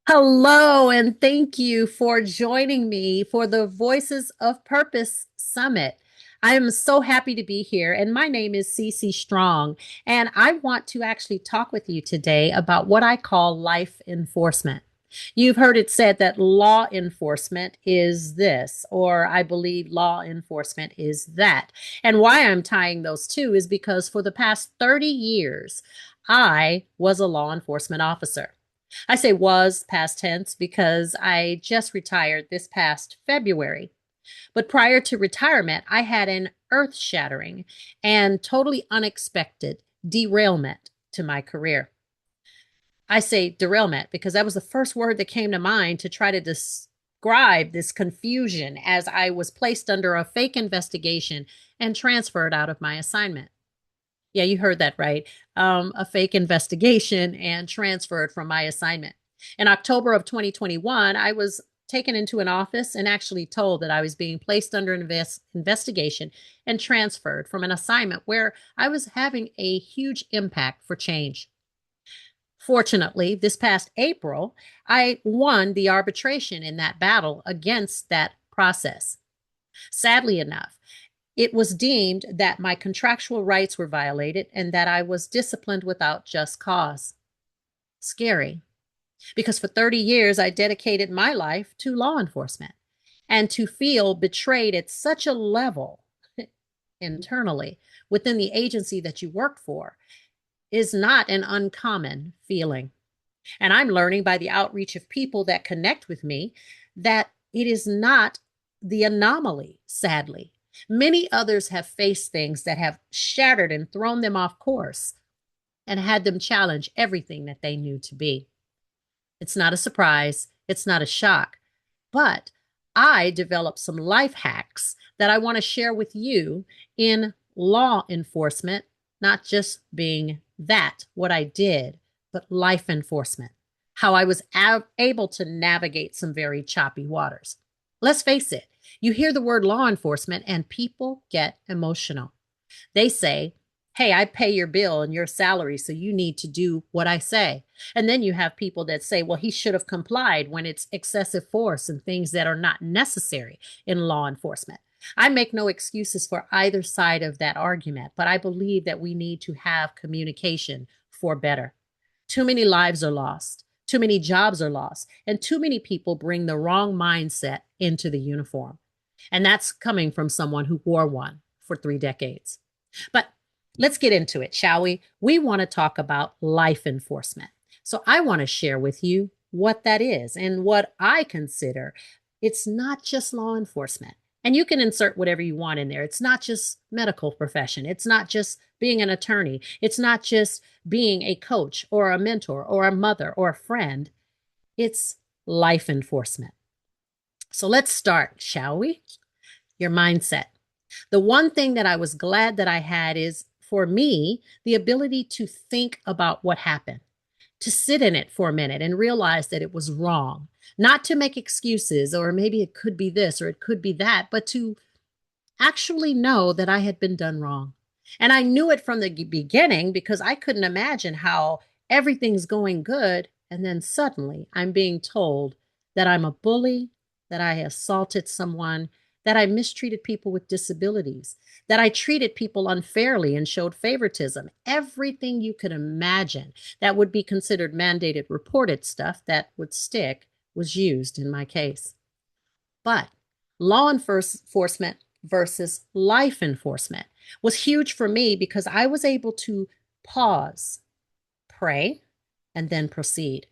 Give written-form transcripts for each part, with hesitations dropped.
Hello, and thank you for joining me for the Voices of Purpose Summit. I am so happy to be here, and my name is CeeCee Strong, and I want to actually talk with you today about what I call life enforcement. You've heard it said that law enforcement is this, or I believe law enforcement is that. And why I'm tying those two is because for the past 30 years, I was a law enforcement officer. I say was past tense because I just retired this past February. But prior to retirement, I had an earth shattering and totally unexpected derailment to my career. I say derailment because that was the first word that came to mind to try to describe this confusion as I was placed under a fake investigation and transferred out of my assignment. Yeah, you heard that right. A fake investigation and transferred from my assignment. In October of 2021, I was taken into an office and actually told that I was being placed under investigation and transferred from an assignment where I was having a huge impact for change. Fortunately, this past April, I won the arbitration in that battle against that process. Sadly enough, it was deemed that my contractual rights were violated and that I was disciplined without just cause. Scary, because for 30 years I dedicated my life to law enforcement. And to feel betrayed at such a level internally within the agency that you work for is not an uncommon feeling. And I'm learning by the outreach of people that connect with me that it is not the anomaly, sadly. Many others have faced things that have shattered and thrown them off course and had them challenge everything that they knew to be. It's not a surprise, it's not a shock, but I developed some life hacks that I want to share with you in law enforcement, not just being that, what I did, but life enforcement, how I was able to navigate some very choppy waters. Let's face it, you hear the word law enforcement and people get emotional. They say, hey, I pay your bill and your salary, so you need to do what I say. And then you have people that say, well, he should have complied when it's excessive force and things that are not necessary in law enforcement. I make no excuses for either side of that argument, but I believe that we need to have communication for better. Too many lives are lost, too many jobs are lost, and too many people bring the wrong mindset into the uniform. And that's coming from someone who wore one for 3 decades. But let's get into it, shall we? We want to talk about life enforcement. So I want to share with you what that is and what I consider it's not just law enforcement. And you can insert whatever you want in there. It's not just medical profession. It's not just being an attorney. It's not just being a coach or a mentor or a mother or a friend. It's life enforcement. So let's start, shall we? Your mindset. The one thing that I was glad that I had is for me, the ability to think about what happened, to sit in it for a minute and realize that it was wrong, not to make excuses or maybe it could be this or it could be that, but to actually know that I had been done wrong. And I knew it from the beginning because I couldn't imagine how everything's going good. And then suddenly I'm being told that I'm a bully, that I assaulted someone, that I mistreated people with disabilities, that I treated people unfairly and showed favoritism. Everything you could imagine that would be considered mandated reported stuff that would stick was used in my case. But law enforcement versus life enforcement was huge for me because I was able to pause, pray, and then proceed.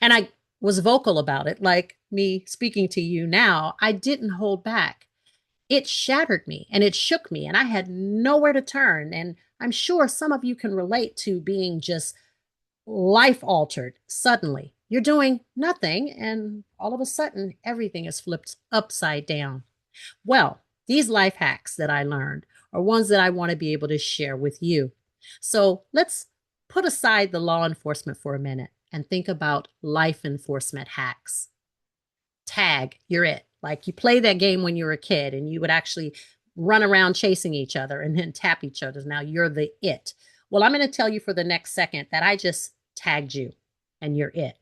And I was vocal about it, like me speaking to you now. I didn't hold back. It shattered me and it shook me, and I had nowhere to turn. And I'm sure some of you can relate to being just life altered suddenly. You're doing nothing, and all of a sudden, everything is flipped upside down. Well, these life hacks that I learned are ones that I want to be able to share with you. So let's put aside the law enforcement for a minute and think about life enforcement hacks. Tag, you're it. Like you play that game when you were a kid and you would actually run around chasing each other and then tap each other. Now you're the it. Well, I'm going to tell you for the next second that I just tagged you and you're it.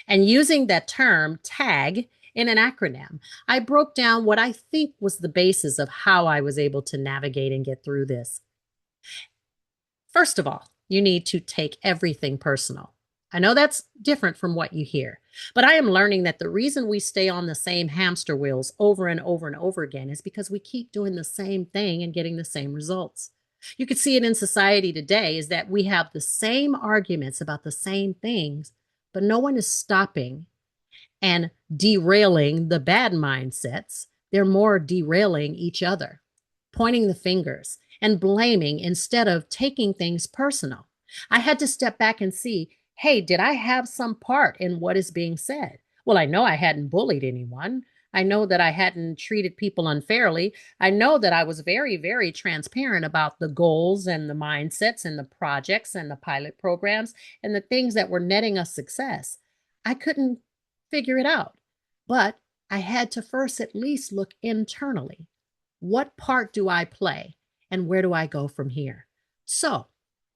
And using that term, tag, in an acronym, I broke down what I think was the basis of how I was able to navigate and get through this. First of all, you need to take everything personal. I know that's different from what you hear, but I am learning that the reason we stay on the same hamster wheels over and over and over again is because we keep doing the same thing and getting the same results. You could see it in society today is that we have the same arguments about the same things, but no one is stopping and derailing the bad mindsets. They're more derailing each other, pointing the fingers and blaming instead of taking things personal. I had to step back and see, hey, did I have some part in what is being said? Well, I know I hadn't bullied anyone. I know that I hadn't treated people unfairly. I know that I was very, very transparent about the goals and the mindsets and the projects and the pilot programs and the things that were netting us success. I couldn't figure it out, but I had to first at least look internally. What part do I play and where do I go from here? So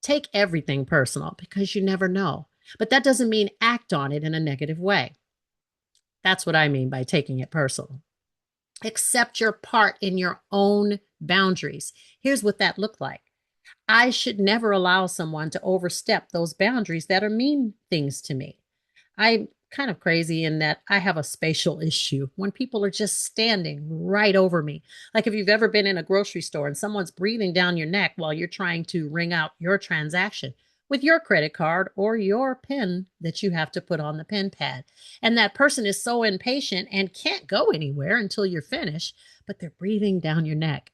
take everything personal because you never know, but that doesn't mean act on it in a negative way. That's what I mean by taking it personal. Accept your part in your own boundaries. Here's what that looked like. I should never allow someone to overstep those boundaries that are mean things to me. I'm kind of crazy in that I have a spatial issue when people are just standing right over me. Like if you've ever been in a grocery store and someone's breathing down your neck while you're trying to ring out your transaction with your credit card or your PIN that you have to put on the PIN pad. And that person is so impatient and can't go anywhere until you're finished, but they're breathing down your neck.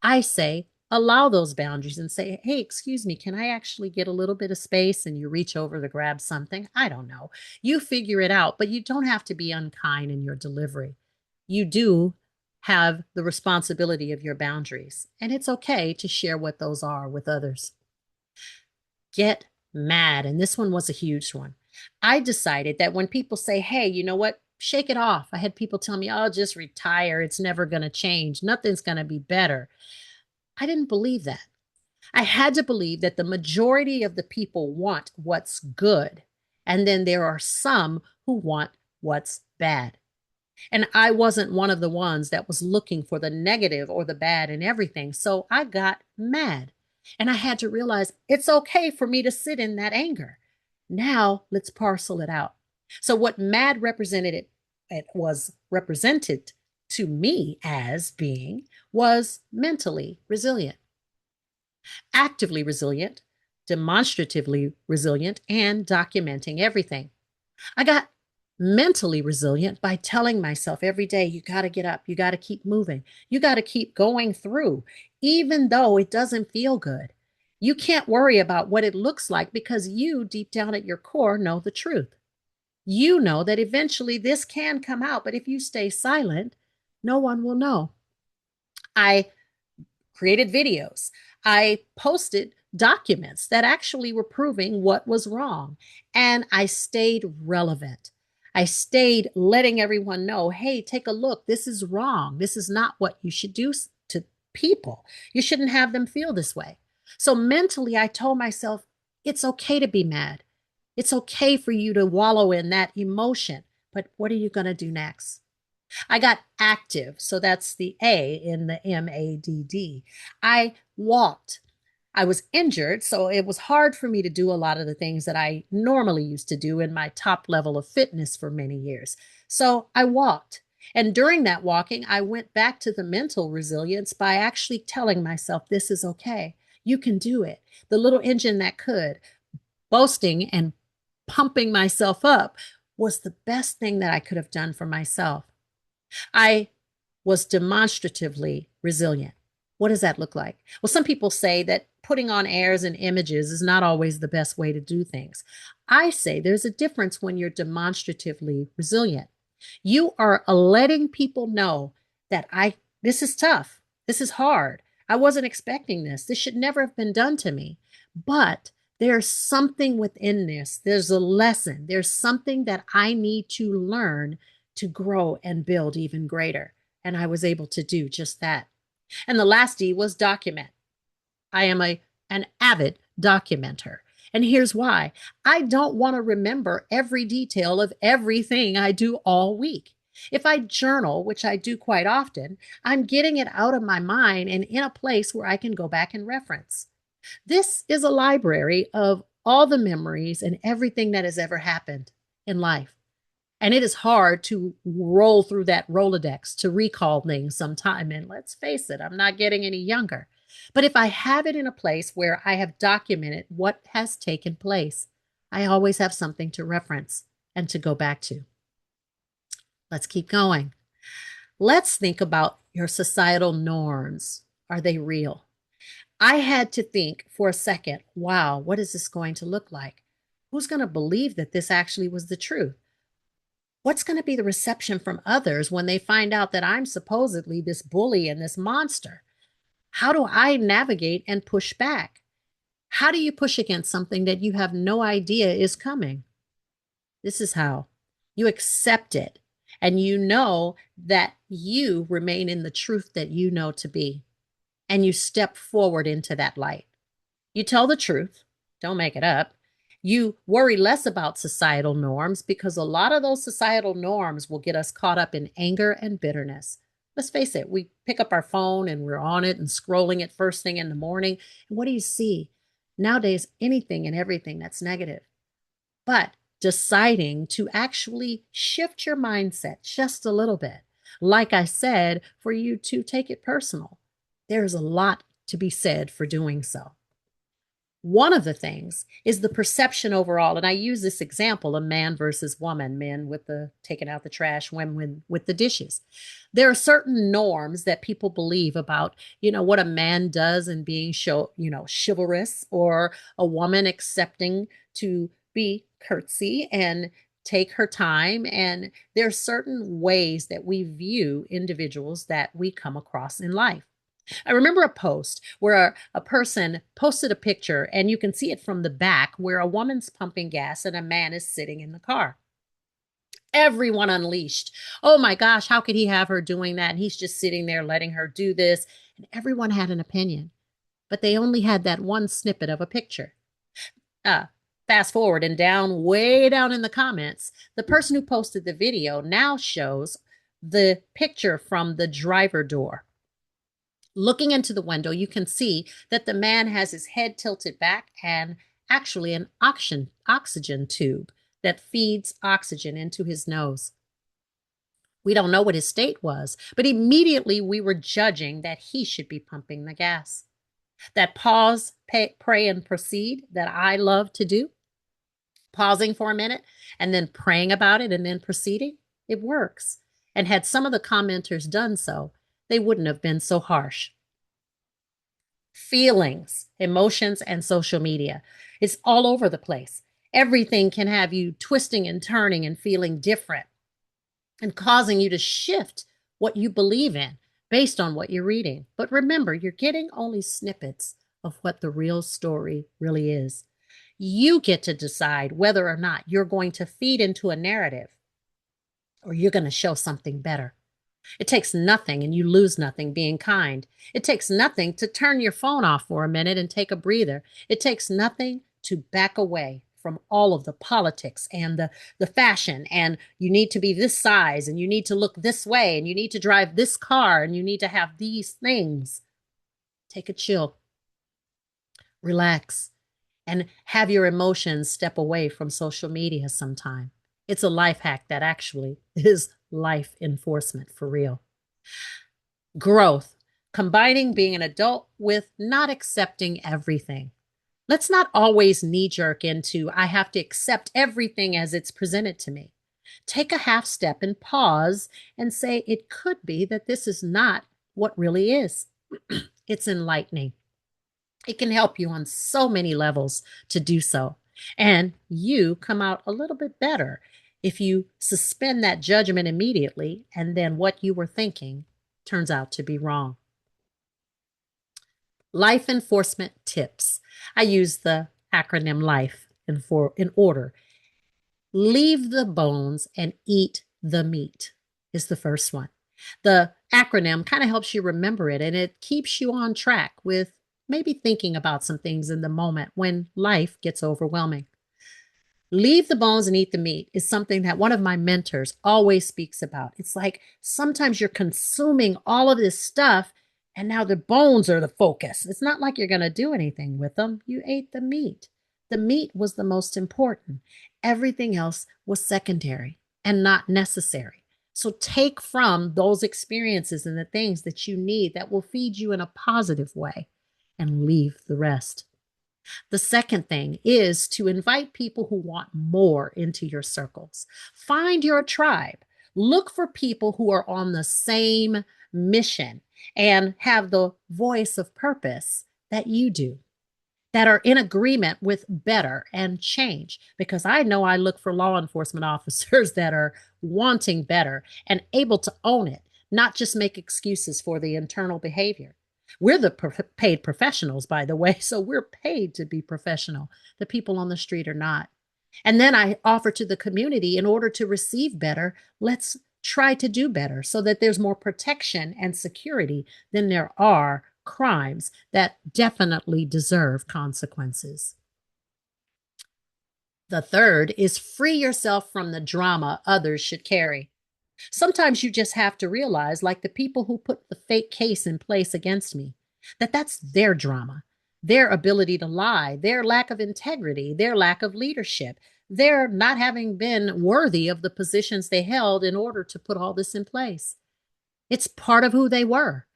I say, allow those boundaries and say, hey, excuse me, can I actually get a little bit of space? And you reach over to grab something. I don't know. You figure it out, but you don't have to be unkind in your delivery. You do have the responsibility of your boundaries, and it's okay to share what those are with others. Get mad. And this one was a huge one. I decided that when people say, hey, you know what? Shake it off. I had people tell me, oh, just retire. It's never going to change. Nothing's going to be better. I didn't believe that. I had to believe that the majority of the people want what's good. And then there are some who want what's bad. And I wasn't one of the ones that was looking for the negative or the bad in everything. So I got mad. And I had to realize it's okay for me to sit in that anger. Now let's parcel it out. So what mad represented it was represented to me as being was mentally resilient, actively resilient, demonstratively resilient, and documenting everything. I got mentally resilient by telling myself every day, you got to get up, you got to keep moving, you got to keep going through, even though it doesn't feel good. You can't worry about what it looks like because you, deep down at your core, know the truth. You know that eventually this can come out, but if you stay silent, no one will know. I created videos. I posted documents that actually were proving what was wrong. And I stayed relevant. I stayed letting everyone know, hey, take a look. This is wrong. This is not what you should do to people. You shouldn't have them feel this way. So mentally, I told myself, it's okay to be mad. It's okay for you to wallow in that emotion. But what are you going to do next? I got active. So that's the A in the MADD. I walked. I was injured, so it was hard for me to do a lot of the things that I normally used to do in my top level of fitness for many years. So I walked. And during that walking, I went back to the mental resilience by actually telling myself, this is okay. You can do it. The little engine that could, boasting and pumping myself up was the best thing that I could have done for myself. I was demonstratively resilient. What does that look like? Well, some people say that putting on airs and images is not always the best way to do things. I say there's a difference when you're demonstratively resilient. You are letting people know that this is tough. This is hard. I wasn't expecting this. This should never have been done to me. But there's something within this. There's a lesson. There's something that I need to learn to grow and build even greater. And I was able to do just that. And the last D was document. I am an avid documenter. And here's why. I don't want to remember every detail of everything I do all week. If I journal, which I do quite often, I'm getting it out of my mind and in a place where I can go back and reference. This is a library of all the memories and everything that has ever happened in life. And it is hard to roll through that Rolodex to recall things sometime. And let's face it, I'm not getting any younger. But if I have it in a place where I have documented what has taken place, I always have something to reference and to go back to. Let's keep going. Let's think about your societal norms. Are they real? I had to think for a second, wow, what is this going to look like? Who's going to believe that this actually was the truth? What's going to be the reception from others when they find out that I'm supposedly this bully and this monster? How do I navigate and push back? How do you push against something that you have no idea is coming? This is how. You accept it and you know that you remain in the truth that you know to be, and you step forward into that light. You tell the truth, don't make it up. You worry less about societal norms because a lot of those societal norms will get us caught up in anger and bitterness. Let's face it, we pick up our phone and we're on it and scrolling it first thing in the morning. And what do you see? Nowadays, anything and everything that's negative. But deciding to actually shift your mindset just a little bit, like I said, for you to take it personal. There's a lot to be said for doing so. One of the things is the perception overall. And I use this example of man versus woman, men with the taking out the trash, women with the dishes. There are certain norms that people believe about, what a man does and being chivalrous, or a woman accepting to be curtsy and take her time. And there are certain ways that we view individuals that we come across in life. I remember a post where a person posted a picture, and you can see it from the back, where a woman's pumping gas and a man is sitting in the car. Everyone unleashed. Oh my gosh, how could he have her doing that? And he's just sitting there letting her do this. And everyone had an opinion, but they only had that one snippet of a picture. Fast forward and way down in the comments, the person who posted the video now shows the picture from the driver door. Looking into the window, you can see that the man has his head tilted back and actually an oxygen tube that feeds oxygen into his nose. We don't know what his state was, but immediately we were judging that he should be pumping the gas. That pause, pray, and proceed that I love to do, pausing for a minute and then praying about it and then proceeding, it works. And had some of the commenters done so, they wouldn't have been so harsh. Feelings, emotions, and social media. It's all over the place. Everything can have you twisting and turning and feeling different and causing you to shift what you believe in based on what you're reading. But remember, you're getting only snippets of what the real story really is. You get to decide whether or not you're going to feed into a narrative or you're going to show something better. It takes nothing, and you lose nothing being kind. It takes nothing to turn your phone off for a minute and take a breather. It takes nothing to back away from all of the politics and the fashion, and you need to be this size, and you need to look this way, and you need to drive this car, and you need to have these things. Take a chill, relax, and have your emotions step away from social media sometime. It's a life hack that actually is life enforcement for real. Growth, combining being an adult with not accepting everything. Let's not always knee jerk into, I have to accept everything as it's presented to me. Take a half step and pause and say, it could be that this is not what really is. It's enlightening. It can help you on so many levels to do so. And you come out a little bit better if you suspend that judgment immediately, and then what you were thinking turns out to be wrong. Life enforcement tips. I use the acronym LIFE in order. Leave the bones and eat the meat is the first one. The acronym kind of helps you remember it, and it keeps you on track with maybe thinking about some things in the moment when life gets overwhelming. Leave the bones and eat the meat is something that one of my mentors always speaks about. It's like sometimes you're consuming all of this stuff and now the bones are the focus. It's not like you're going to do anything with them. You ate the meat. The meat was the most important. Everything else was secondary and not necessary. So take from those experiences and the things that you need that will feed you in a positive way and leave the rest. The second thing is to invite people who want more into your circles. Find your tribe. Look for people who are on the same mission and have the voice of purpose that you do, that are in agreement with better and change. Because I know I look for law enforcement officers that are wanting better and able to own it, not just make excuses for the internal behavior. We're the paid professionals, by the way, so we're paid to be professional. The people on the street are not. And then I offer to the community, in order to receive better, let's try to do better so that there's more protection and security than there are crimes that definitely deserve consequences. The third is free yourself from the drama others should carry. Sometimes you just have to realize, like the people who put the fake case in place against me, that that's their drama, their ability to lie, their lack of integrity, their lack of leadership, their not having been worthy of the positions they held in order to put all this in place. It's part of who they were.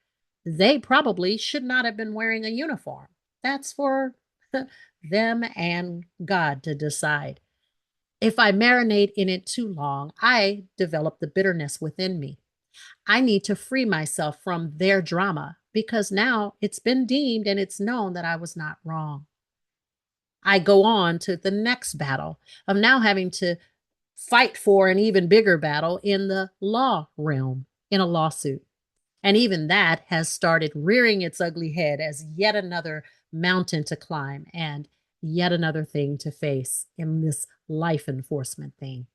They probably should not have been wearing a uniform. That's for them and God to decide. If I marinate in it too long, I develop the bitterness within me. I need to free myself from their drama because now it's been deemed and it's known that I was not wrong. I go on to the next battle of now having to fight for an even bigger battle in the law realm in a lawsuit. And even that has started rearing its ugly head as yet another mountain to climb and yet another thing to face in this life enforcement thing.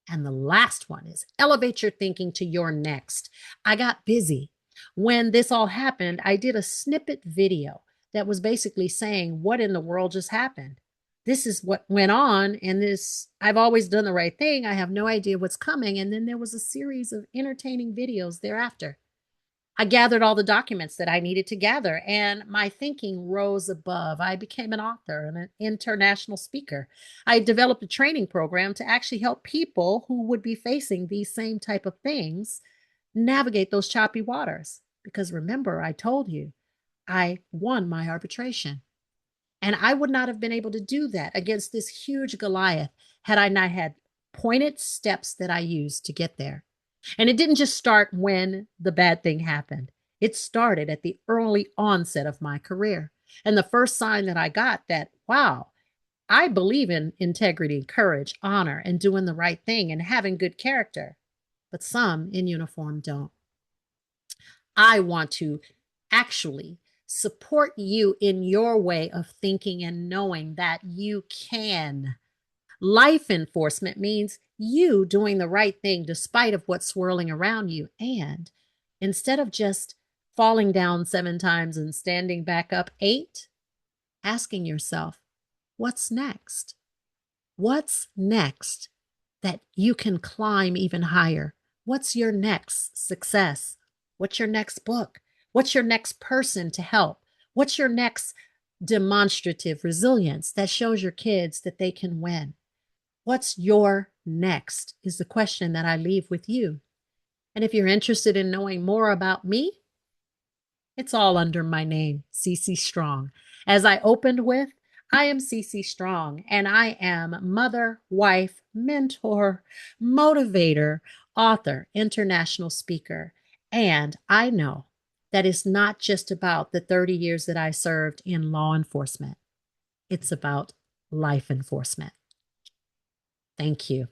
And the last one is elevate your thinking to your next. I got busy. When this all happened, I did a snippet video that was basically saying, what in the world just happened? This is what went on. And this, I've always done the right thing. I have no idea what's coming. And then there was a series of entertaining videos thereafter. I gathered all the documents that I needed to gather, and my thinking rose above. I became an author and an international speaker. I developed a training program to actually help people who would be facing these same type of things navigate those choppy waters. Because remember, I told you, I won my arbitration. And I would not have been able to do that against this huge Goliath had I not had pointed steps that I used to get there. And it didn't just start when the bad thing happened. It started at the early onset of my career. And the first sign that I got that, wow, I believe in integrity, courage, honor, and doing the right thing and having good character. But some in uniform don't. I want to actually support you in your way of thinking and knowing that you can. Life enforcement means you doing the right thing despite of what's swirling around you. And instead of just falling down 7 times and standing back up 8, asking yourself, what's next? What's next that you can climb even higher? What's your next success? What's your next book? What's your next person to help? What's your next demonstrative resilience that shows your kids that they can win? What's your next is the question that I leave with you. And if you're interested in knowing more about me, it's all under my name, CeeCee Strong. As I opened with, I am CeeCee Strong, and I am mother, wife, mentor, motivator, author, international speaker. And I know that it's not just about the 30 years that I served in law enforcement. It's about life enforcement. Thank you.